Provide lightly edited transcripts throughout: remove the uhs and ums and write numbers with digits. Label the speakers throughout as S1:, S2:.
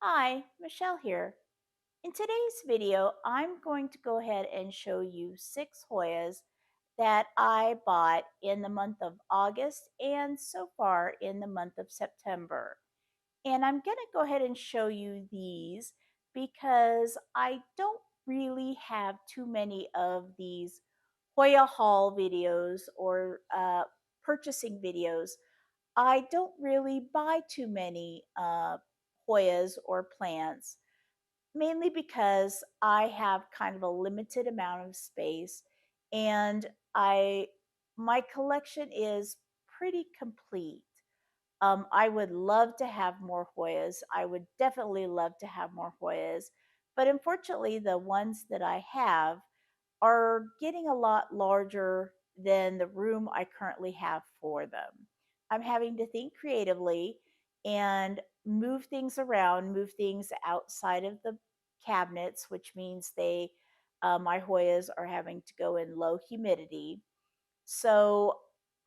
S1: Hi, Michelle here. In today's video, I'm going to go ahead and show you 6 Hoyas that I bought in the month of August and so far in the month of September. And I'm going to go ahead and show you these because I don't really have too many of these Hoya haul videos or purchasing videos. I don't really buy too many Hoyas or plants, mainly because I have kind of a limited amount of space and I my collection is pretty complete. I would love to have more Hoyas. I would definitely love to have more Hoyas, but unfortunately, the ones that I have are getting a lot larger than the room I currently have for them. I'm having to think creatively and move things around, move things outside of the cabinets, which means my Hoyas are having to go in low humidity. So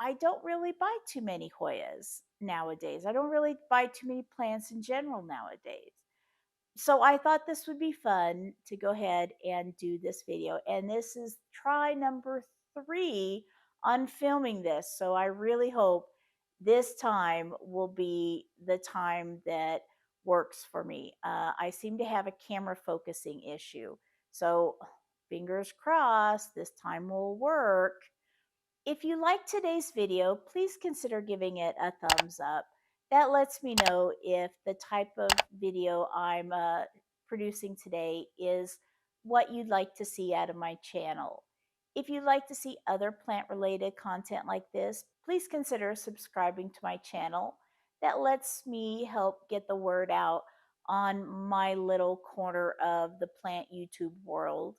S1: I don't really buy too many Hoyas nowadays. I don't really buy too many plants in general nowadays. So I thought this would be fun to go ahead and do this video. And this is try number 3 on filming this. So I really hope this time will be the time that works for me. I seem to have a camera focusing issue. So fingers crossed this time will work. If you like today's video, please consider giving it a thumbs up. That lets me know if the type of video I'm producing today is what you'd like to see out of my channel. If you'd like to see other plant related content like this, please consider subscribing to my channel. That lets me help get the word out on my little corner of the plant YouTube world.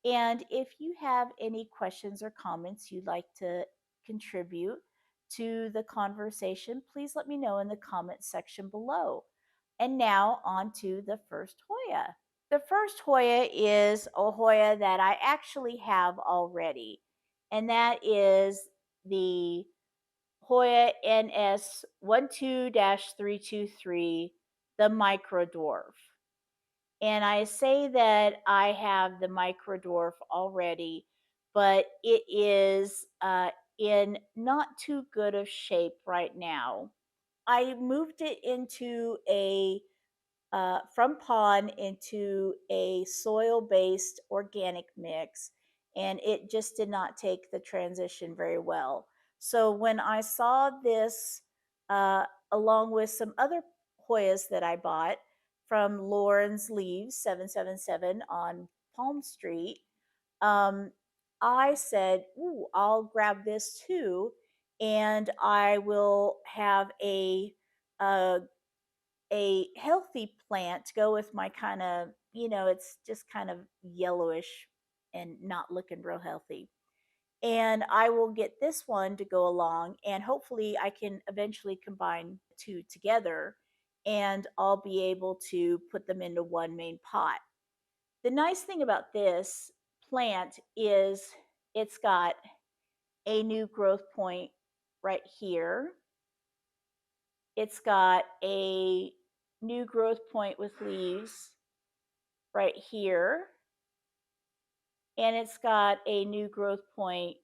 S1: And if you have any questions or comments you'd like to contribute to the conversation, please let me know in the comment section below. And now on to the first Hoya. The first Hoya is a Hoya that I actually have already, and that is the Hoya NS12-323, the Microdwarf. And I say that I have the Microdwarf already, but it is in not too good of shape right now. I moved it into a from pond into a soil based organic mix, and it just did not take the transition very well. So when I saw this, uh, along with some other Hoyas that I bought from LaurensLeaves777 on Palmstreet, um, I said, "Ooh, I'll grab this too, and I will have uh, a healthy plant to go with my kind of, it's just kind of yellowish and not looking real healthy. And I will get this one to go along, and hopefully, I can eventually combine the two together and I'll be able to put them into one main pot. The nice thing about this plant is it's got a new growth point right here. It's got a new growth point with leaves right here. And it's got a new growth point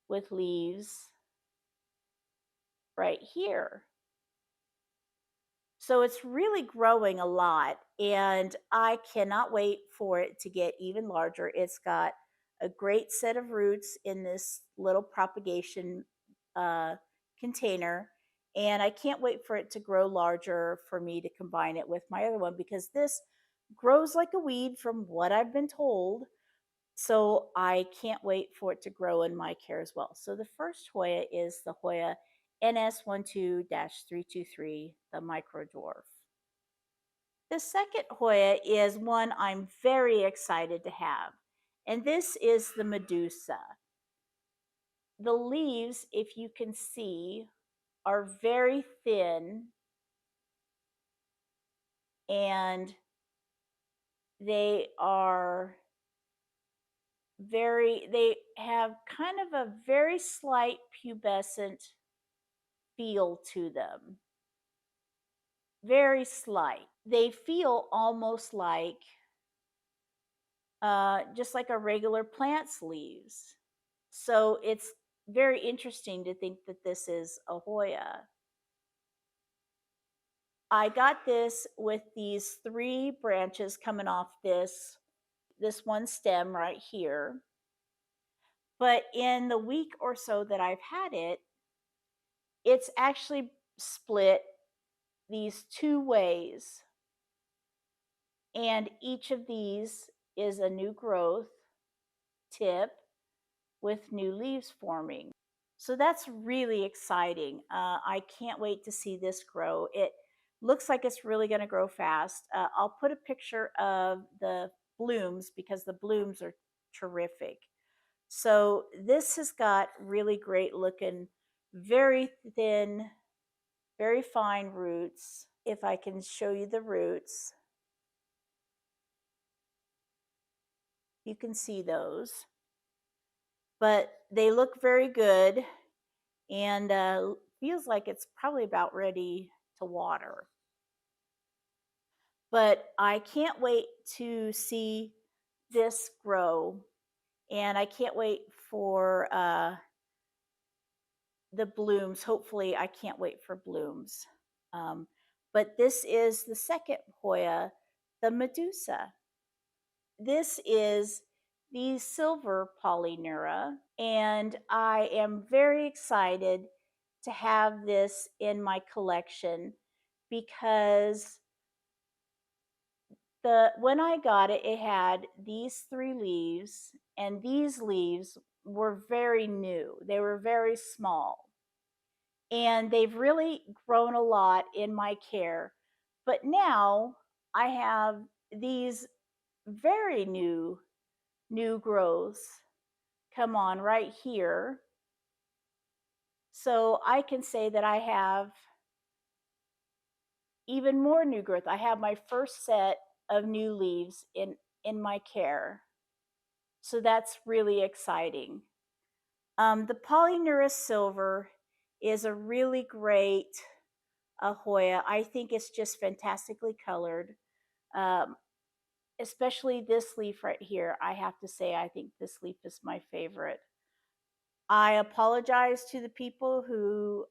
S1: with leaves right here. So it's really growing a lot, and I cannot wait for it to get even larger. It's got a great set of roots in this little propagation uh, container, and I can't wait for it to grow larger for me to combine it with my other one because this grows like a weed from what I've been told. So I can't wait for it to grow in my care as well. So the first Hoya is the Hoya NS12-323, the Microdwarf. The second Hoya is one I'm very excited to have, and this is the medusa. The leaves, if you can see, are very thin and they have kind of a very slight pubescent feel to them. Very slight. they feel almost like just like a regular plant's leaves. So it's very interesting to think that this is a Hoya. I got this with these three branches coming off this one stem right here. But in the week or so that I've had it, it's actually split these two ways. And each of these is a new growth tip with new leaves forming. So that's really exciting. I can't wait to see this grow. It looks like it's really going to grow fast. I'll put a picture of the blooms because the blooms are terrific. So this has got really great looking, very thin, very fine roots. If I can show you the roots, you can see those. But they look very good and feels like it's probably about ready to water. But I can't wait to see this grow, and I can't wait for the blooms. Hopefully, I can't wait for blooms. Um, but this is the second Hoya, the medusa. This is the silver polyneura, and I am very excited to have this in my collection because the when I got it, it had these three leaves, and these leaves were very new. They were very small, and they've really grown a lot in my care. But now I have these very new growths come on right here. So I can say that I have even more new growth. I have my first set of new leaves in my care. So that's really exciting. The Polyneura Silver is a really great Hoya. I think it's just fantastically colored. Um, Especially this leaf right here. I have to say, I think this leaf is my favorite. I apologize to the people who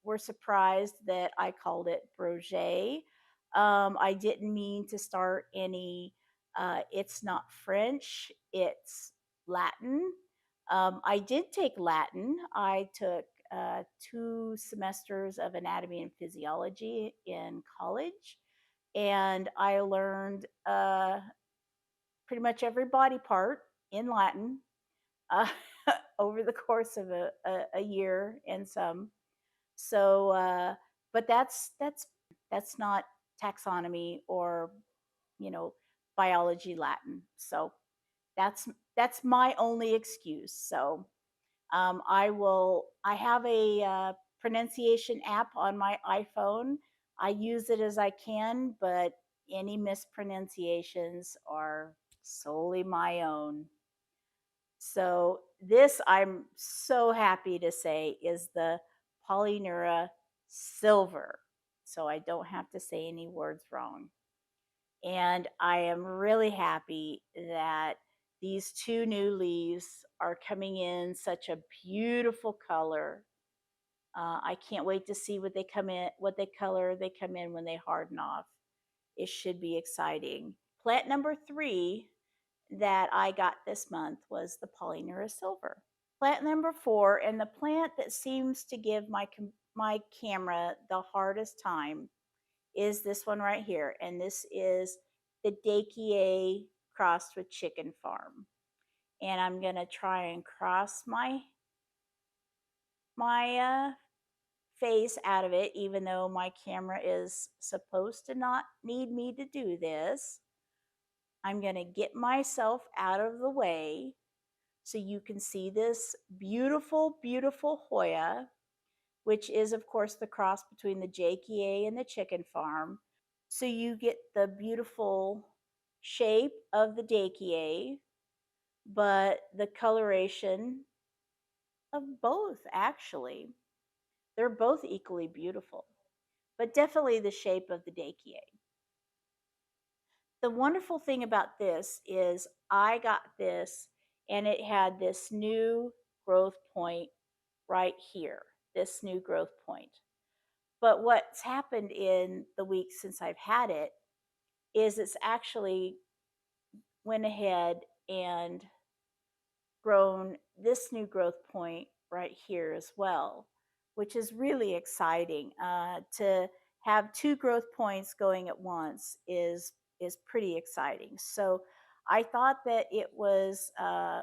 S1: were surprised that I called it Broget. I didn't mean to start any, it's not French, it's Latin. I did take Latin. I took 2 semesters of anatomy and physiology in college, and I learned pretty much every body part in Latin uh, over the course of a year and some. So, but that's not taxonomy or biology Latin. So that's that's my only excuse. So I have a pronunciation app on my iPhone. I use it as I can, but any mispronunciations are solely my own. So this I'm so happy to say is the Polyneura Silver. So I don't have to say any words wrong. And I am really happy that these two new leaves are coming in such a beautiful color. I can't wait to see what they come in, what they color they come in when they harden off. It should be exciting. Plant number 3 that I got this month was the Polyneura Silver. Plant number 4, and the plant that seems to give my camera the hardest time, is this one right here, and this is the deykeae crossed with chicken farm. And I'm gonna try and cross my face out of it, even though my camera is supposed to not need me to do this. I'm gonna get myself out of the way so you can see this beautiful, beautiful Hoya, which is, of course, the cross between the deykeae and the chicken farm. So you get the beautiful shape of the deykeae, but the coloration of both, actually. They're both equally beautiful. but definitely the shape of the deykeae. The wonderful thing about this is I got this and it had this new growth point right here, this new growth point. But what's happened in the weeks since I've had it is it's actually went ahead and grown this new growth point right here as well, which is really exciting. To have two growth points going at once is pretty exciting. So I thought that it was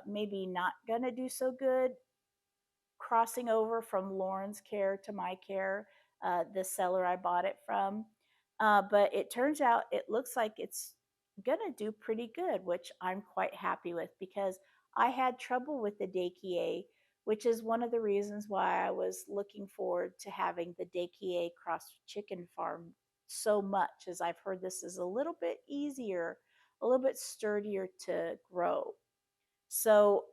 S1: maybe not going to do so good crossing over from Lauren's care to my care, the seller I bought it from. But it turns out it looks like it's going to do pretty good, which I'm quite happy with because I had trouble with the deykeae, which is one of the reasons why I was looking forward to having the deykeae cross chicken farm so much, as I've heard this is a little bit easier, a little bit sturdier to grow. So,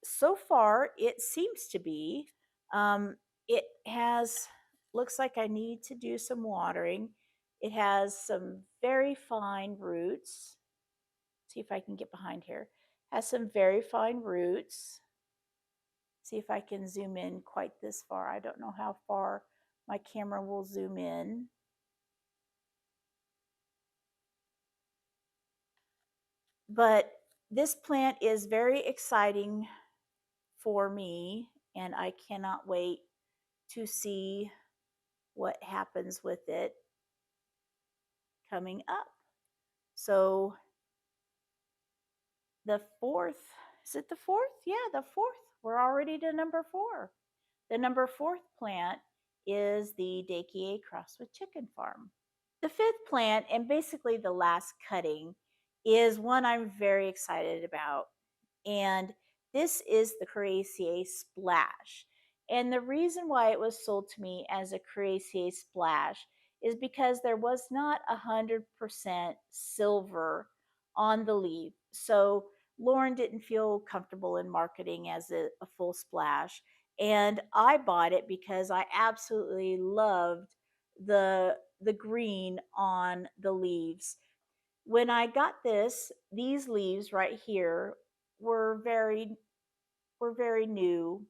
S1: so far, it seems to be. It has, looks like I need to do some watering. It has some very fine roots. See if I can get behind here. Has some very fine roots. See if I can zoom in quite this far. I don't know how far my camera will zoom in. But this plant is very exciting for me, and I cannot wait to see what happens with it coming up. So the fourth, is it the fourth? Yeah, the fourth. We're already to number 4. The number 4th plant is the deykeae crossed with chicken farm. The 5th plant, and basically the last cutting, is one I'm very excited about. And this is the coriacea splash. And the reason why it was sold to me as a coriacea splash is because there was not 100% silver on the leaf. So Lauren didn't feel comfortable in marketing as a full splash. And I bought it because I absolutely loved the green on the leaves. When I got these leaves right here were very new.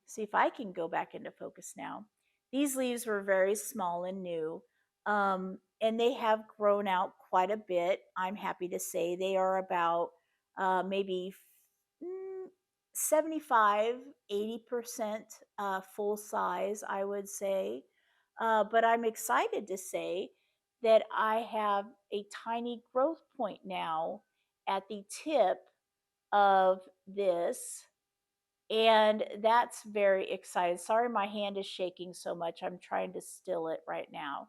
S1: See if I can go back into focus now. These leaves were very small and new, and they have grown out quite a bit. I'm happy to say they are about maybe 75, 80% full size, I would say. But I'm excited to say that I have a tiny growth point now at the tip of this, and that's very exciting. Sorry, my hand is shaking so much. I'm trying to still it right now.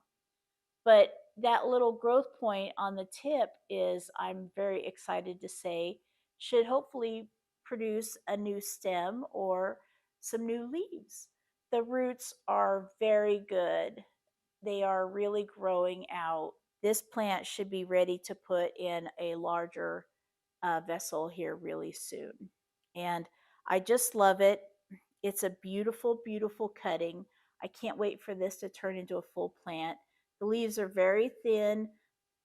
S1: But that little growth point on the tip is, I'm very excited to say, should hopefully produce a new stem or some new leaves. The roots are very good. They are really growing out. This plant should be ready to put in a larger vessel here really soon. And I just love it. It's a beautiful, beautiful cutting. I can't wait for this to turn into a full plant. The leaves are very thin,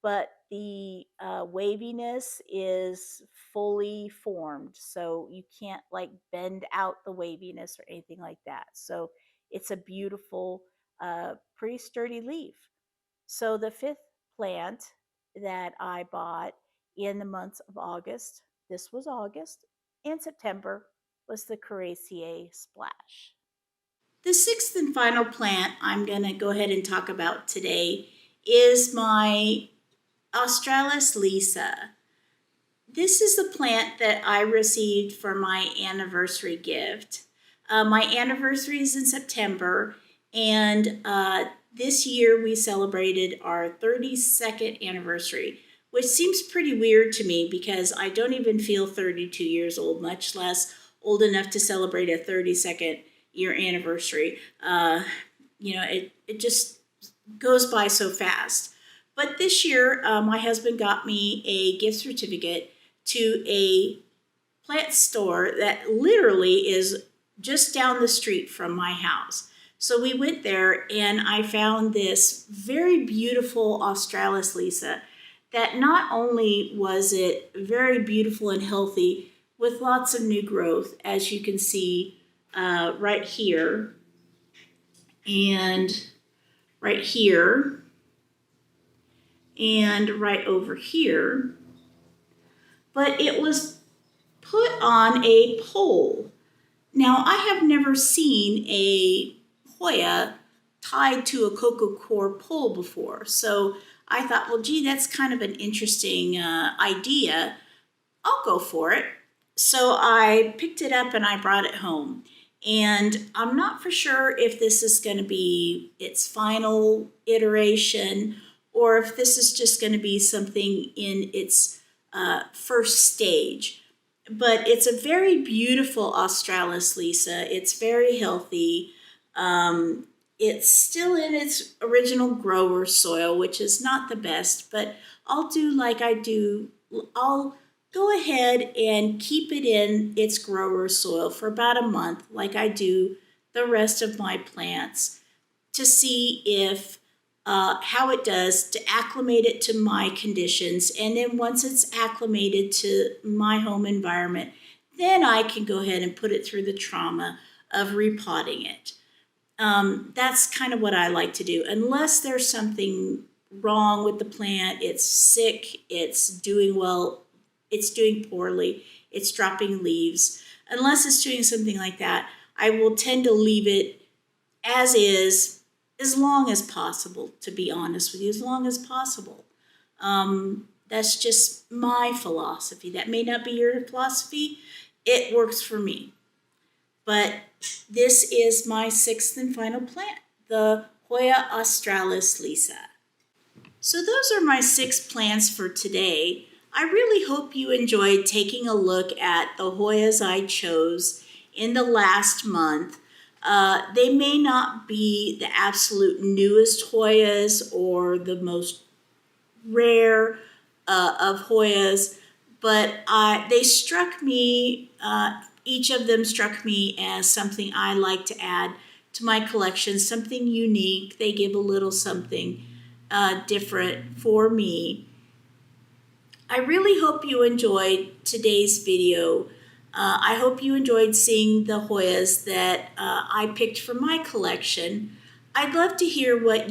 S1: but the waviness is fully formed. So you can't like bend out the waviness or anything like that. So it's a beautiful, pretty sturdy leaf. So the 5th plant that I bought in the months of August, this was August, and September was the coriacea splash. The 6th and final plant I'm going to go ahead and talk about today is my australis lisa. This is the plant that I received for my anniversary gift. My anniversary is in September, and this year we celebrated our 32nd anniversary, which seems pretty weird to me because I don't even feel 32 years old, much less old enough to celebrate a 32nd year anniversary. It just goes by so fast. But this year, my husband got me a gift certificate to a plant store that literally is just down the street from my house. So we went there and I found this very beautiful australis Lisa that not only was it very beautiful and healthy with lots of new growth, as you can see right here and right here and right over here, but it was put on a pole. Now, I have never seen a Hoya tied to a coco coir pole before, so I thought, well, gee, that's kind of an interesting idea. I'll go for it. So I picked it up and I brought it home. And I'm not for sure if this is going to be its final iteration or if this is just going to be something in its first stage. But it's a very beautiful australis Lisa. It's very healthy. It's still in its original grower soil, which is not the best, but I'll do like I do. I'll go ahead and keep it in its grower soil for about a month, like I do the rest of my plants, to see if how it does to acclimate it to my conditions. And then once it's acclimated to my home environment, then I can go ahead and put it through the trauma of repotting it. That's kind of what I like to do. Unless there's something wrong with the plant, it's sick, it's doing well, it's doing poorly, it's dropping leaves. Unless it's doing something like that, I will tend to leave it as is as long as possible, to be honest with you, as long as possible. That's just my philosophy. That may not be your philosophy. It works for me. But this is my sixth and final plant, the Hoya australis Lisa. So those are my 6 plants for today. I really hope you enjoyed taking a look at the Hoyas I chose in the last month. They may not be the absolute newest Hoyas or the most rare of Hoyas, but they struck me, each of them struck me as something I like to add to my collection, something unique. They give a little something different for me. I really hope you enjoyed today's video. I hope you enjoyed seeing the Hoyas that I picked for my collection. I'd love to hear what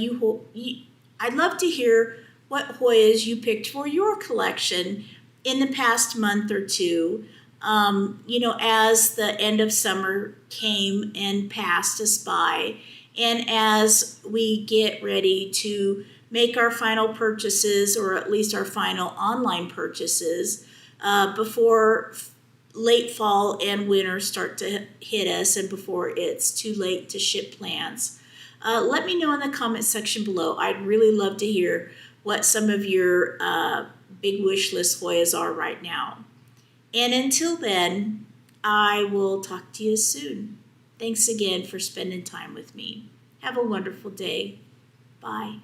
S1: what Hoyas you picked for your collection in the past month or two. As the end of summer came and passed us by, and as we get ready to make our final purchases, or at least our final online purchases, before late fall and winter start to hit us and before it's too late to ship plants. Let me know in the comment section below. I'd really love to hear what some of your big wish list Hoyas are right now. And until then, I will talk to you soon. Thanks again for spending time with me. Have a wonderful day. Bye.